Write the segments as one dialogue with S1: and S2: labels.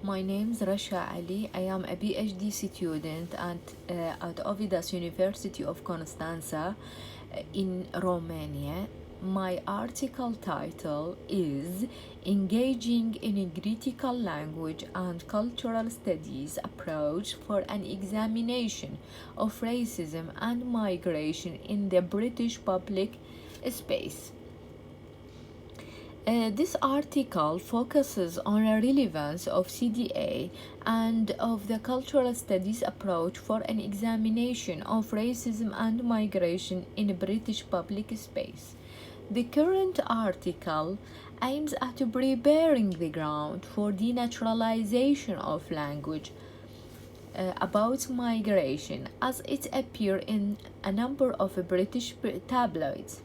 S1: My name is Rasha Ali. I am a PhD student at Ovidas University of Constanța in Romania. My article title is Engaging in a Critical Language and Cultural Studies Approach for an Examination of Racism and Migration in the British Public Space. This article focuses on the relevance of CDA and of the cultural studies approach for an examination of racism and migration in British public space. The current article aims at preparing the ground for denaturalization of language about migration as it appears in a number of British tabloids.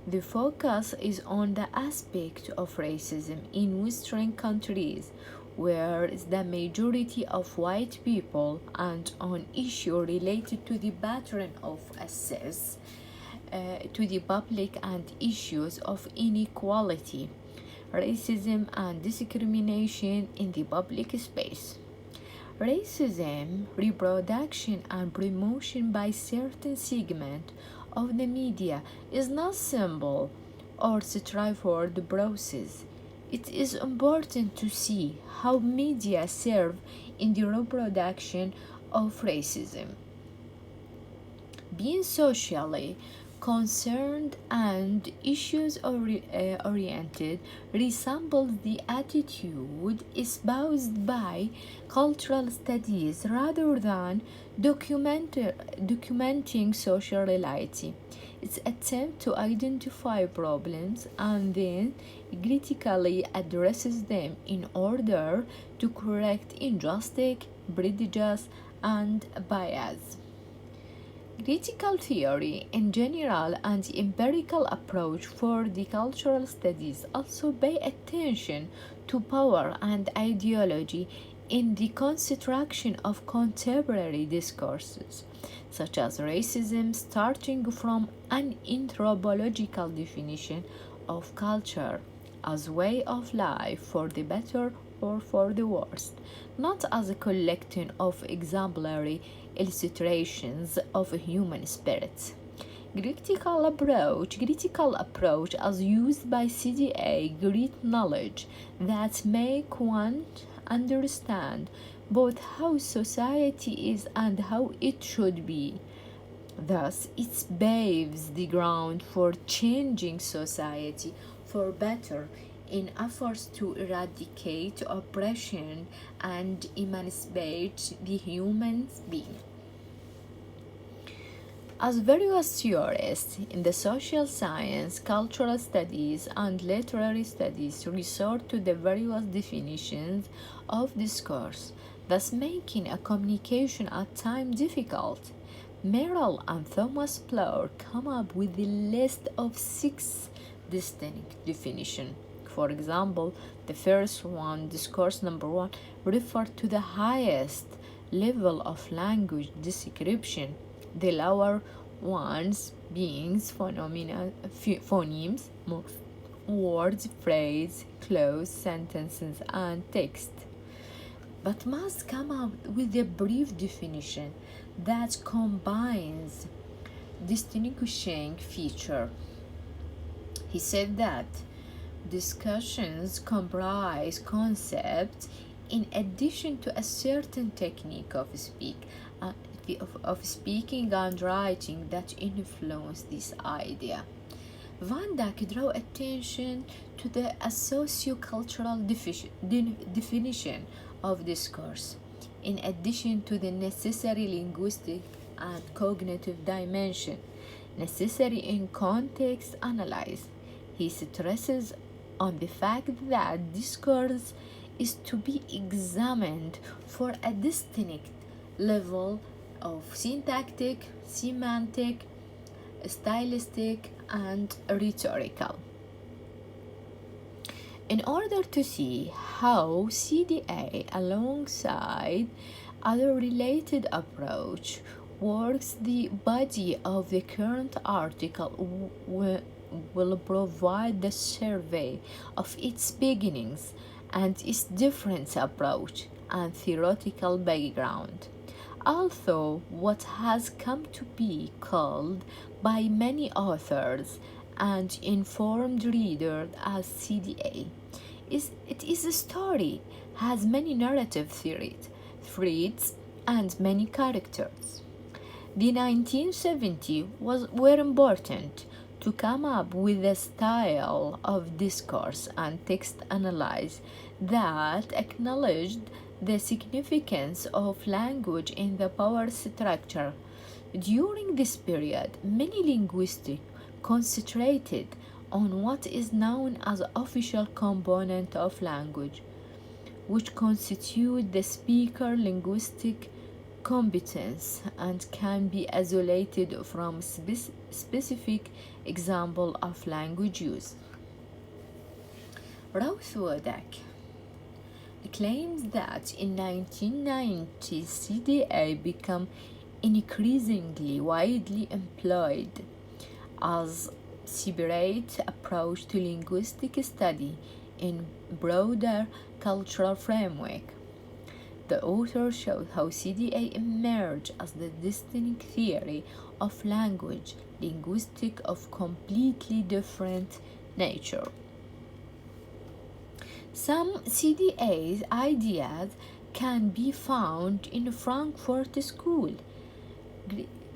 S1: The focus is on the aspect of racism in Western countries, where the majority of white people, and on issues related to the pattern of access to the public and issues of inequality, racism, and discrimination in the public space. Racism, reproduction, and promotion by certain segments of the media is not simple or straightforward process. It is important to see how media serve in the reproduction of racism. Being socially concerned and issues oriented resembles the attitude espoused by cultural studies rather than documenting social reality. Its attempt to identify problems and then critically addresses them in order to correct injustice, prejudice, and bias. Critical theory in general and the empirical approach for the cultural studies also pay attention to power and ideology in the construction of contemporary discourses, such as racism, starting from an anthropological definition of culture as way of life for the better or for the worse, not as a collection of exemplary illustrations of a human spirit. Critical approach as used by CDA great knowledge that make one understand both how society is and how it should be. Thus, it paves the ground for changing society for better in efforts to eradicate oppression and emancipate the human being. As various theorists in the social science, cultural studies, and literary studies resort to the various definitions of discourse, thus making a communication at times difficult, Merrill and Thomas Plower come up with a list of 6 distinct definitions. For example, the first one, discourse number 1, refers to the highest level of language description, the lower ones being phonemes, words, phrases, clause, sentences, and text. But must come up with a brief definition that combines distinguishing feature. He said that discussions comprise concepts in addition to a certain technique of speaking and writing that influence this idea. Van Dyck drew attention to the sociocultural definition of discourse, in addition to the necessary linguistic and cognitive dimension necessary in context analysis. He stresses on the fact that discourse is to be examined for a distinct level of syntactic, semantic, stylistic, and rhetorical. In order to see how CDA, alongside other related approach, works, the body of the current article will provide the survey of its beginnings and its different approach and theoretical background. Although what has come to be called by many authors and informed readers as CDA, it is a story, has many narrative theories, threads, and many characters. The 1970s were important to come up with a style of discourse and text analysis that acknowledged the significance of language in the power structure. During this period, many linguists concentrated on what is known as official component of language, which constitute the speaker linguistic competence and can be isolated from specific example of language use. Routh claims that in 1990 CDA became increasingly widely employed as separate approach to linguistic study in broader cultural framework. The author showed how CDA emerged as the distinct theory of language, linguistic of completely different nature. Some CDA's ideas can be found in Frankfurt School,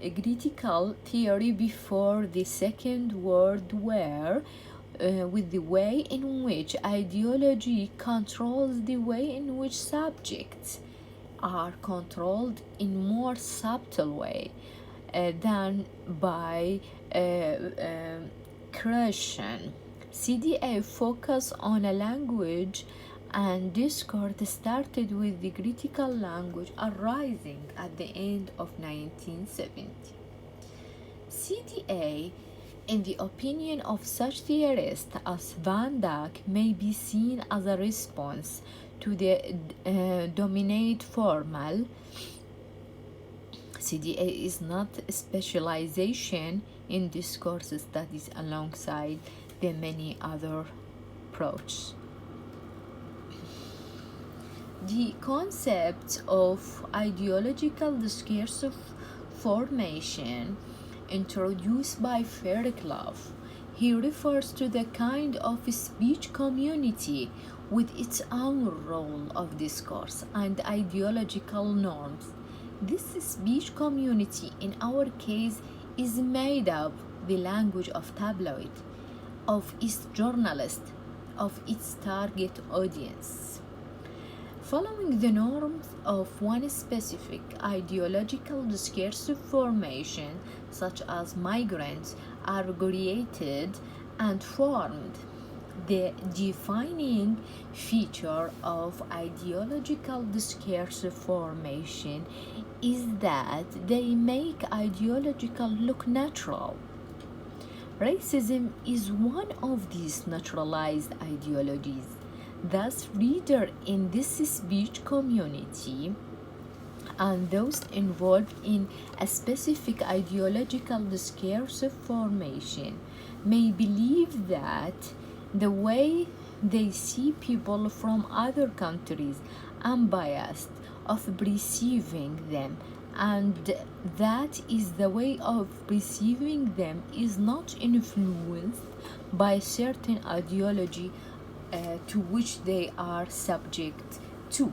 S1: critical theory before the Second World War, with the way in which ideology controls the way in which subjects are controlled in more subtle way than by creation. CDA focus on a language and discourse started with the critical language arising at the end of 1970. CDA, in the opinion of such theorists as Van Dyck, may be seen as a response to the dominate formal. CDA is not a specialization in discourse studies alongside the many other approaches. The concept of ideological discursive formation introduced by Fairclough. He refers to the kind of speech community with its own role of discourse and ideological norms. This speech community, in our case, is made up the language of tabloid, of its journalist, of its target audience. Following the norms of one specific ideological discursive formation, such as migrants, are created and formed. The defining feature of ideological discursive formation is that they make ideological look natural. Racism is one of these naturalized ideologies. Thus, readers in this speech community and those involved in a specific ideological discursive formation may believe that the way they see people from other countries unbiased of perceiving them, and that is the way of perceiving them is not influenced by certain ideology to which they are subject to.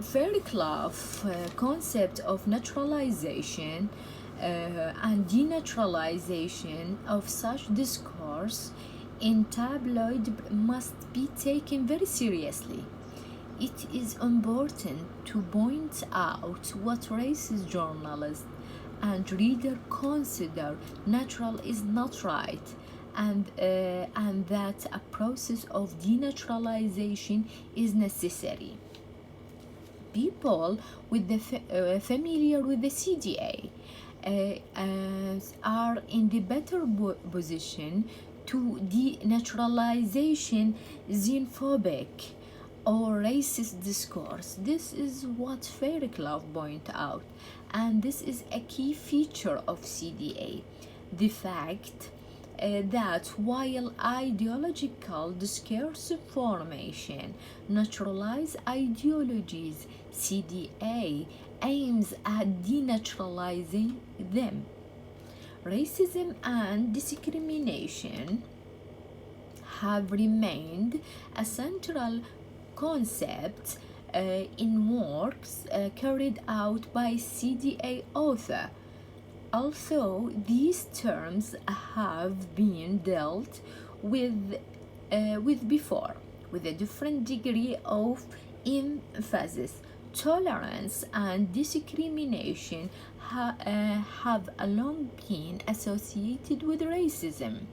S1: Fairclough concept of naturalization and denaturalization of such discourse in tabloid must be taken very seriously. It is important to point out what racist journalists and readers consider natural is not right, and that a process of denaturalization is necessary. People with the familiar with the CDA are in the better position to denaturalization xenophobic or racist discourse. This is what Fairclough points out, and this is a key feature of CDA. The fact that while ideological discourse formation naturalize ideologies, CDA aims at denaturalizing them. Racism and discrimination have remained a central concept in works carried out by CDA author. Although these terms have been dealt with before, with a different degree of emphasis, tolerance and discrimination have long been associated with racism,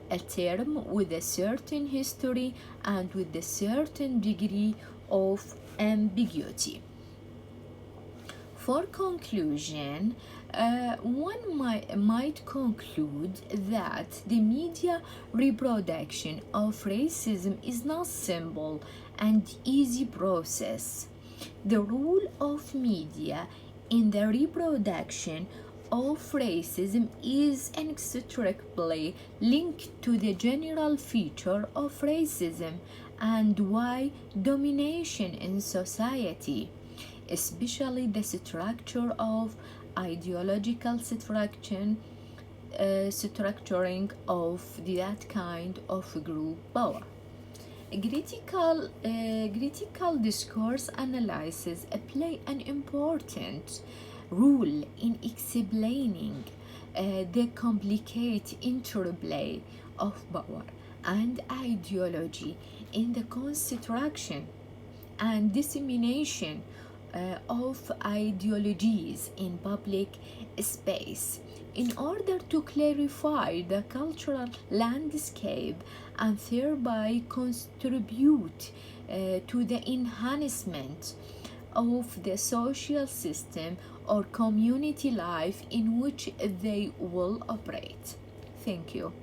S1: a term with a certain history and with a certain degree of ambiguity. For conclusion, one might conclude that the media reproduction of racism is not simple and easy process. The role of media in the reproduction of racism is inextricably linked to the general feature of racism and white domination in society, especially the structure of ideological structuring of that kind of group power. Critical discourse analysis play an important role in explaining the complicated interplay of power and ideology in the construction and dissemination of ideologies in public space. In order to clarify the cultural landscape and thereby contribute to the enhancement of the social system or community life in which they will operate. Thank you.